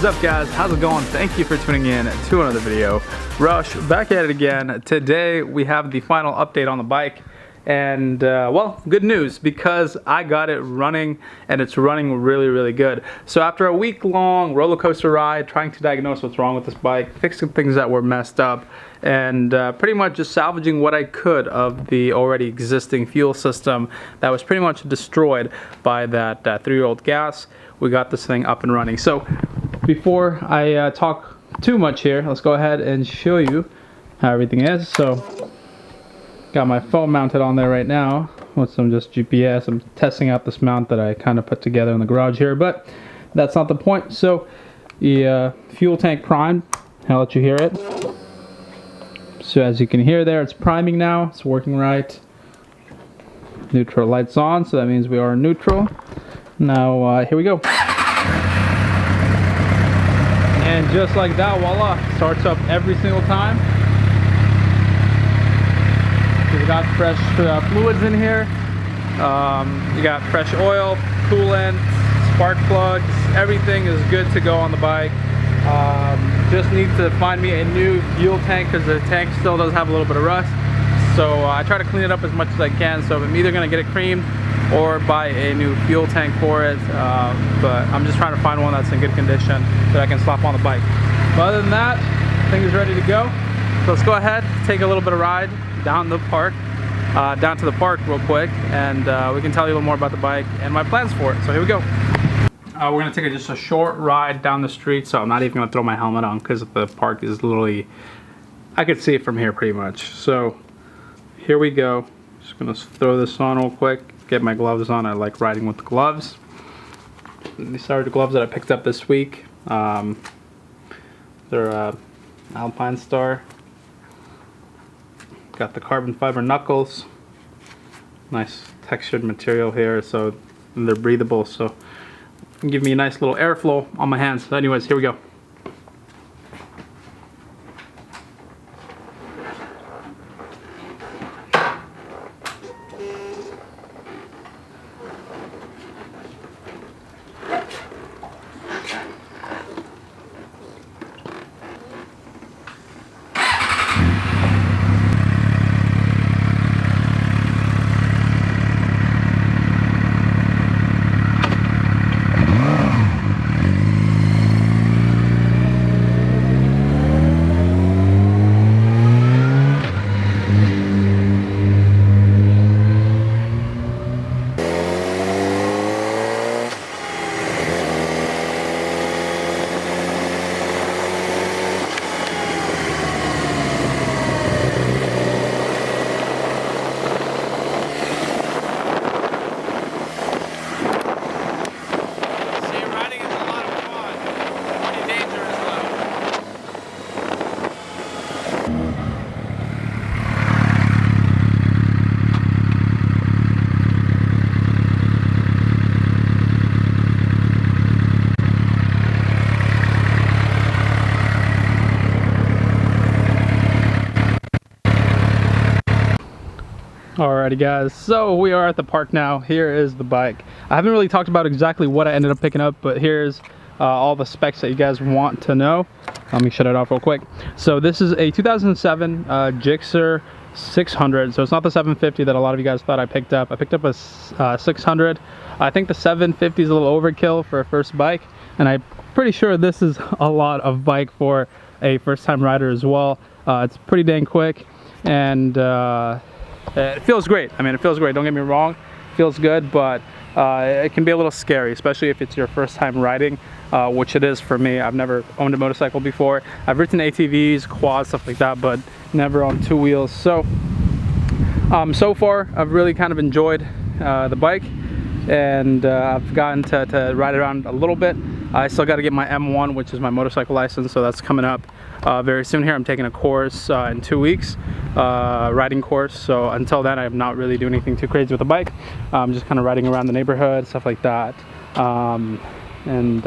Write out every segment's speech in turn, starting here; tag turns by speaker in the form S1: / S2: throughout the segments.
S1: What is up, guys? How's it going? Thank you for tuning in to another video. Rush, back at it again. Today we have the final update on the bike, and well, good news because I got it running and it's running really good. So after a week-long roller coaster ride trying to diagnose what's wrong with this bike, fixing things that were messed up, and pretty much just salvaging what I could of the already existing fuel system that was pretty much destroyed by that 3-year-old gas, we got this thing up and running. So before I talk too much here, let's go ahead and show you how everything is. So got my phone mounted on there right now with some just GPS. I'm testing out this mount that I kind of put together in the garage here, but that's not the point. So the fuel tank primed. I'll let you hear it. So as you can hear there, it's priming now. It's working right. Neutral lights on, so that means we are neutral. Now here we go. And just like that, voila, starts up every single time. We got fresh fluids in here. You got fresh oil, coolant, spark plugs. Everything is good to go on the bike. Just need to find me a new fuel tank because the tank still does have a little bit of rust. So I try to clean it up as much as I can. So I'm either going to get it creamed or buy a new fuel tank for it. But I'm just trying to find one that's in good condition that I can slap on the bike. But other than that, thing is ready to go. So let's go ahead, take a little bit of ride down the park, down to the park real quick, and we can tell you a little more about the bike and my plans for it. So here we go. We're gonna take just a short ride down the street, so I'm not even gonna throw my helmet on because the park is literally, I could see it from here pretty much. So here we go. Just gonna throw this on real quick, get my gloves on. I like riding with the gloves. These are the gloves that I picked up this week. They're Alpine Star. Got the carbon fiber knuckles. Nice textured material here, so they're breathable, so give me a nice little airflow on my hands. So anyways, here we go. Alrighty guys, so we are at the park now. Here is the bike. I haven't really talked about exactly what I ended up picking up, but here's all the specs that you guys want to know. Let me shut it off real quick. So this is a 2007 gsxr 600. So it's not the 750 that a lot of you guys thought I picked up. I picked up a 600. I think the 750 is a little overkill for a first bike, and I'm pretty sure this is a lot of bike for a first-time rider as well. It's pretty dang quick, and it feels great. I mean, it feels great, don't get me wrong. It feels good, but it can be a little scary, especially if it's your first time riding, which it is for me. I've never owned a motorcycle before. I've ridden ATVs, quads, stuff like that, but never on 2 wheels. So, so far, I've really kind of enjoyed the bike, and I've gotten to ride around a little bit. I still got to get my M1, which is my motorcycle license, so that's coming up very soon here. I'm taking a course in 2 weeks, riding course. So until then, I'm not really doing anything too crazy with the bike. I'm just kind of riding around the neighborhood, stuff like that, and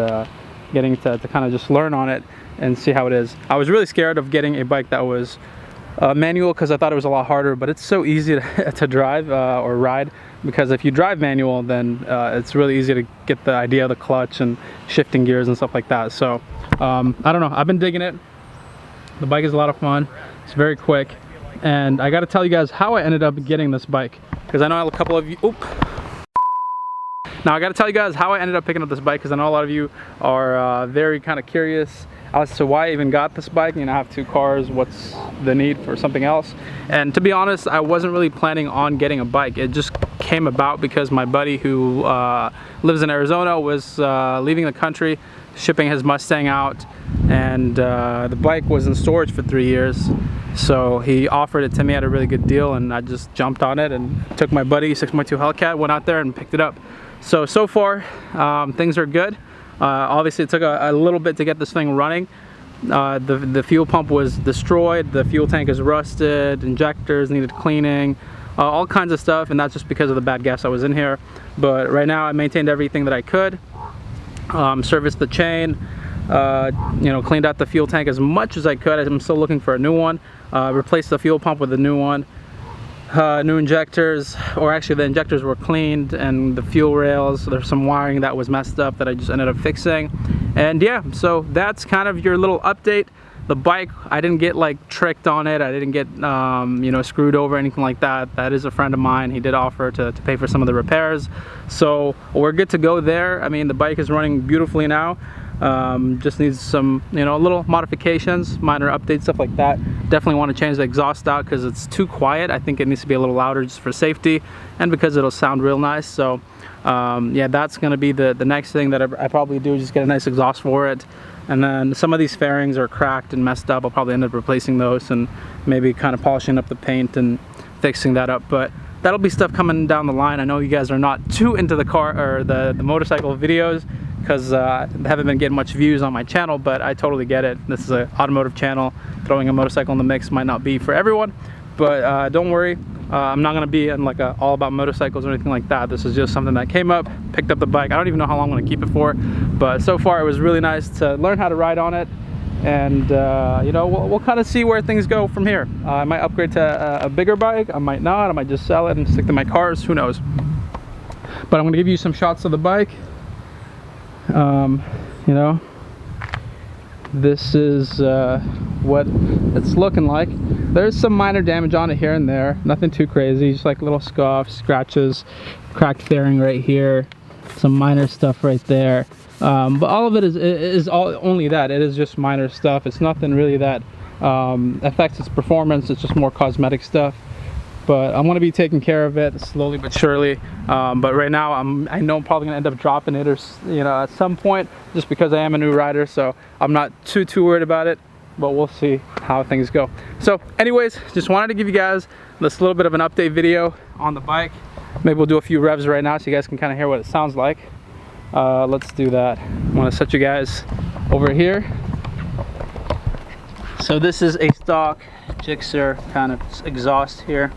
S1: getting to kind of just learn on it and see how it is. I was really scared of getting a bike that was manual because I thought it was a lot harder, but it's so easy to drive or ride, because if you drive manual, then it's really easy to get the idea of the clutch and shifting gears and stuff like that. So I don't know, I've been digging it. The bike is a lot of fun. It's very quick, and I got to tell you guys how I ended up getting this bike, because I know a couple of you. Now I got to tell you guys how I ended up picking up this bike, because I know a lot of you are very kind of curious as to why I even got this bike. You know, I have 2 cars, what's the need for something else? And to be honest, I wasn't really planning on getting a bike. It just came about because my buddy who lives in Arizona was leaving the country, shipping his Mustang out, and the bike was in storage for 3 years. So he offered it to me at a really good deal, and I just jumped on it and took my buddy 6.2 Hellcat, went out there and picked it up. So far things are good. Obviously it took a little bit to get this thing running. The fuel pump was destroyed, the fuel tank is rusted, injectors needed cleaning, all kinds of stuff, and that's just because of the bad gas that was in here. But right now I maintained everything that I could, serviced the chain, you know, cleaned out the fuel tank as much as I could. I'm still looking for a new one. Replaced the fuel pump with a new one. New injectors, or actually the injectors were cleaned, and the fuel rails, there's some wiring that was messed up that I just ended up fixing. And yeah, so that's kind of your little update. The bike, I didn't get like tricked on it, I didn't get you know, screwed over or anything like that. That is a friend of mine, he did offer to pay for some of the repairs, so we're good to go there. I mean, the bike is running beautifully now. Just needs some, you know, little modifications, minor updates, stuff like that. Definitely want to change the exhaust out because it's too quiet. I think it needs to be a little louder just for safety and because it'll sound real nice. So yeah, that's going to be the next thing that I probably do, just get a nice exhaust for it. And then some of these fairings are cracked and messed up. I'll probably end up replacing those and maybe kind of polishing up the paint and fixing that up. But that'll be stuff coming down the line. I know you guys are not too into the car or the motorcycle videos, because I haven't been getting much views on my channel, but I totally get it. This is an automotive channel. Throwing a motorcycle in the mix might not be for everyone, but don't worry. I'm not gonna be in like all about motorcycles or anything like that. This is just something that came up, picked up the bike. I don't even know how long I'm gonna keep it for, but so far it was really nice to learn how to ride on it. And you know, we'll kind of see where things go from here. I might upgrade to a bigger bike, I might not, I might just sell it and stick to my cars, who knows. But I'm gonna give you some shots of the bike. You know, this is what it's looking like. There's some minor damage on it here and there, nothing too crazy, just like little scuffs, scratches, cracked fairing right here, some minor stuff right there. But all of it is only that. It is just minor stuff. It's nothing really that affects its performance. It's just more cosmetic stuff. But I'm going to be taking care of it slowly but surely. But right now I know I'm probably going to end up dropping it, or you know, at some point, just because I am a new rider. So I'm not too worried about it, but we'll see how things go. So anyways, just wanted to give you guys this little bit of an update video on the bike. Maybe we'll do a few revs right now so you guys can kind of hear what it sounds like. Let's do that. I want to set you guys over here. So this is a stock gsxr kind of exhaust here.